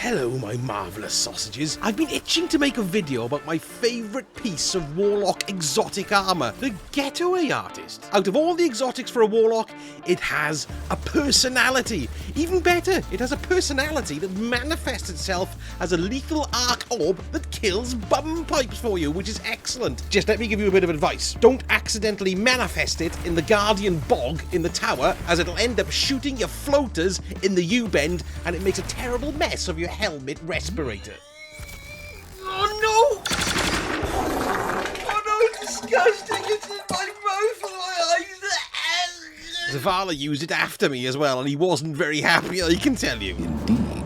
Hello, my marvellous sausages. I've been itching to make a video about my favourite piece of Warlock exotic armour, the Getaway Artist. Out of all the exotics for a Warlock, it has a personality. Even better, it has a personality that manifests itself as a lethal arc orb that kills bum pipes for you, which is excellent. Just let me give you a bit of advice. Don't accidentally manifest it in the Guardian Bog in the tower, as it'll end up shooting your floaters in the U-bend, and it makes a terrible mess of your helmet respirator. Oh no! Oh no, it's disgusting! It's in my mouth and my eyes! Zavala used it after me as well, and he wasn't very happy, I can tell you. Indeed.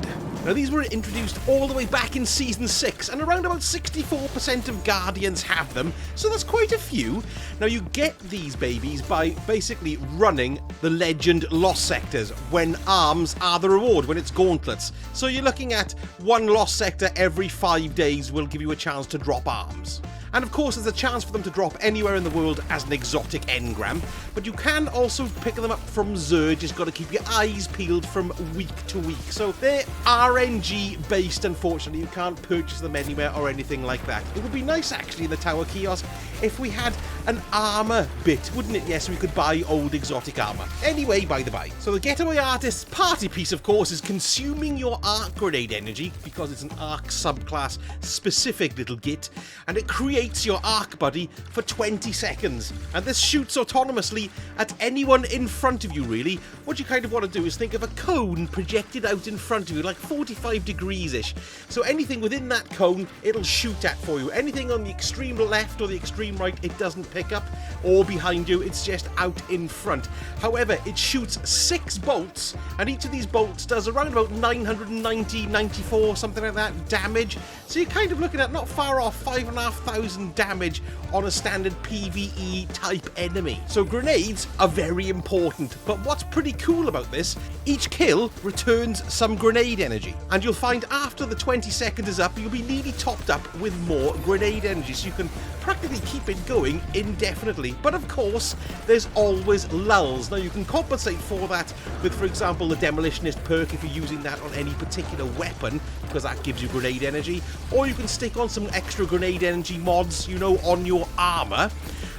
Now, these were introduced all the way back in Season 6, and around about 64% of Guardians have them, so that's quite a few. Now, you get these babies by basically running the Legend Lost Sectors, when arms are the reward, when it's gauntlets. So you're looking at one Lost Sector every 5 days will give you a chance to drop arms. And of course, there's a chance for them to drop anywhere in the world as an exotic engram, but you can also pick them up from Xur. Just got to keep your eyes peeled from week to week. So they're RNG based, unfortunately. You can't purchase them anywhere or anything like that. It would be nice, actually, in the tower kiosk if we had an armor bit, wouldn't it? Yes, we could buy old exotic armor. Anyway, by the by. So the Getaway Artist's party piece, of course, is consuming your arc grenade energy, because it's an arc subclass specific little git, and it creates your arc buddy for 20 seconds. And this shoots autonomously at anyone in front of you, really. What you kind of want to do is think of a cone projected out in front of you, like 45 degrees-ish. So anything within that cone, it'll shoot at for you. Anything on the extreme left or the extreme right, it doesn't pick up, or behind you, it's just out in front. However, it shoots 6 bolts, and each of these bolts does around about 990, 94, something like that, damage. So you're kind of looking at not far off 5,500 damage on a standard PvE type enemy. So grenades are very important, but what's pretty cool about this, each kill returns some grenade energy, and you'll find after the 20 seconds is up, you'll be nearly topped up with more grenade energy, so you can practically keep it going indefinitely. But of course, there's always lulls. Now, you can compensate for that with, for example, the Demolitionist perk if you're using that on any particular weapon, because that gives you grenade energy, or you can stick on some extra grenade energy mods, you know, on your armor.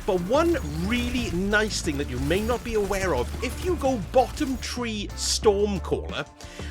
But one really nice thing that you may not be aware of, if you go bottom tree Stormcaller,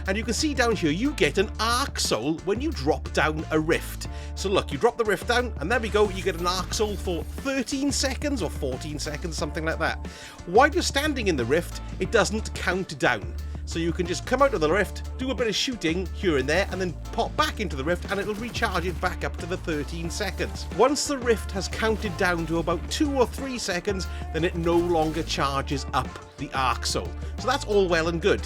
and you can see down here, you get an Arc Soul when you drop down a rift. So look, you drop the rift down, and there we go, you get an Arc Soul for 13 seconds or 14 seconds, something like that. While you're standing in the rift, it doesn't count down. So you can just come out of the rift, do a bit of shooting here and there, and then pop back into the rift, and it'll recharge it back up to the 13 seconds. Once the rift has counted down to about 2 or 3 seconds, then it no longer charges up the Arc Soul. So that's all well and good.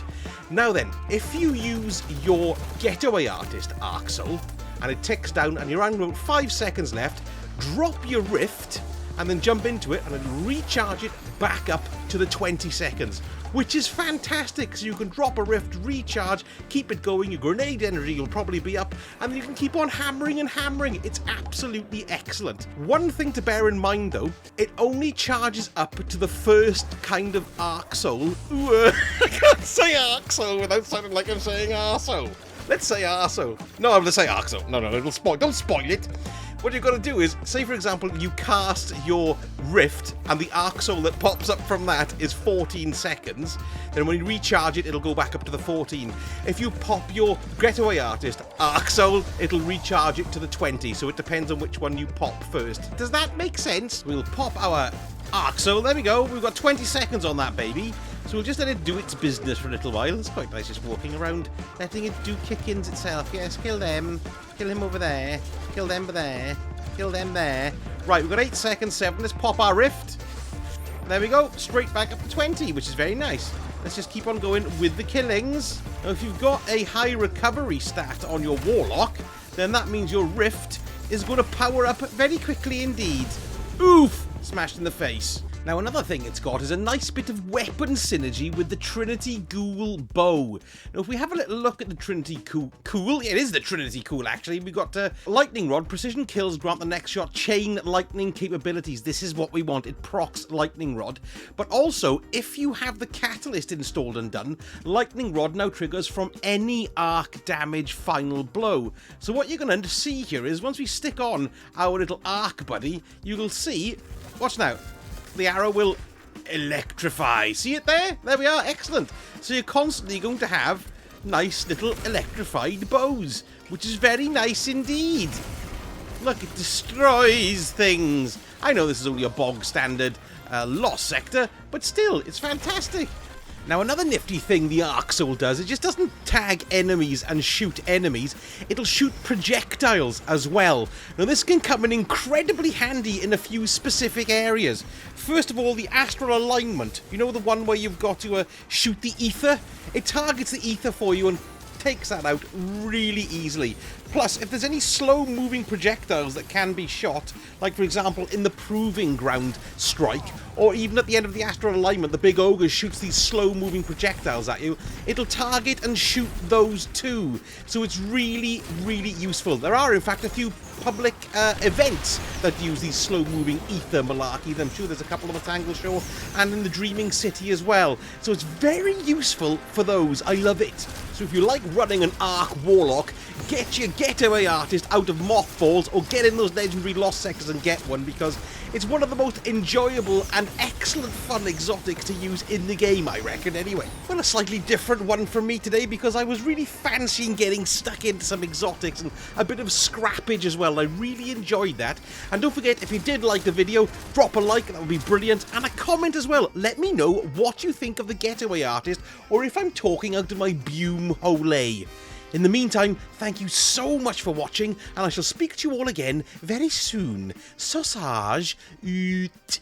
Now then, if you use your Getaway Artist Arc Soul, and it ticks down, and you're on about 5 seconds left, drop your rift, and then jump into it, and then recharge it back up to the 20 seconds, which is fantastic. So you can drop a rift, recharge, keep it going, your grenade energy will probably be up, and then you can keep on hammering and hammering. It's absolutely excellent. One thing to bear in mind though, it only charges up to the first kind of Arc Soul. Ooh, I can't say Arc Soul without sounding like I'm saying arsehole. Let's say arsehole. No, I'm going to say Arc Soul. No, it'll spoil. Don't spoil it. What you've got to do is, say for example, you cast your rift and the Arc Soul that pops up from that is 14 seconds, then when you recharge it, it'll go back up to the 14. If you pop your Getaway Artist Arc Soul, it'll recharge it to the 20, so it depends on which one you pop first. Does that make sense? We'll pop our Arc Soul, there we go, we've got 20 seconds on that baby. So we'll just let it do its business for a little while. It's quite nice just walking around, letting it do kick-ins itself. Yes, kill them. Kill him over there. Kill them there. Kill them there. Right, we've got 8 seconds, 7. Let's pop our rift. There we go. Straight back up to 20, which is very nice. Let's just keep on going with the killings. Now, if you've got a high recovery stat on your Warlock, then that means your rift is going to power up very quickly indeed. Oof! Smashed in the face. Now another thing it's got is a nice bit of weapon synergy with the Trinity Ghoul bow. Now if we have a little look at the Trinity Ghoul, it is the Trinity Ghoul actually, we've got lightning rod, precision kills grant the next shot chain lightning capabilities. This is what we want, it procs lightning rod. But also, if you have the catalyst installed and done, lightning rod now triggers from any arc damage final blow. So what you're going to see here is once we stick on our little arc buddy, you will see, watch now, the arrow will electrify. See it there? There we are, excellent. So you're constantly going to have nice little electrified bows, which is very nice indeed. Look, it destroys things. I know this is only a bog standard lost sector, but still, it's fantastic. Now another nifty thing the Arc Soul does, it just doesn't tag enemies and shoot enemies, it'll shoot projectiles as well. Now this can come in incredibly handy in a few specific areas. First of all, the astral alignment, you know the one where you've got to shoot the ether? It targets the ether for you and takes that out really easily. Plus, if there's any slow-moving projectiles that can be shot, like for example in the Proving Ground strike, or even at the end of the Astral Alignment, the big ogre shoots these slow-moving projectiles at you, it'll target and shoot those too. So it's really, really useful. There are, in fact, a few public events that use these slow-moving ether malarkey. I'm sure there's a couple on the Tangle Show and in the Dreaming City as well. So it's very useful for those. I love it. So if you like running an Arc Warlock, get your Getaway Artist out of mothballs or get in those legendary lost sectors and get one, because it's one of the most enjoyable and excellent fun exotics to use in the game, I reckon, anyway. Well, a slightly different one from me today because I was really fancying getting stuck into some exotics and a bit of scrappage as well. I really enjoyed that. And don't forget, if you did like the video, drop a like, that would be brilliant, and a comment as well. Let me know what you think of the Getaway Artist, or if I'm talking out of my bume hole. In the meantime, thank you so much for watching, and I shall speak to you all again very soon. Sausage ut.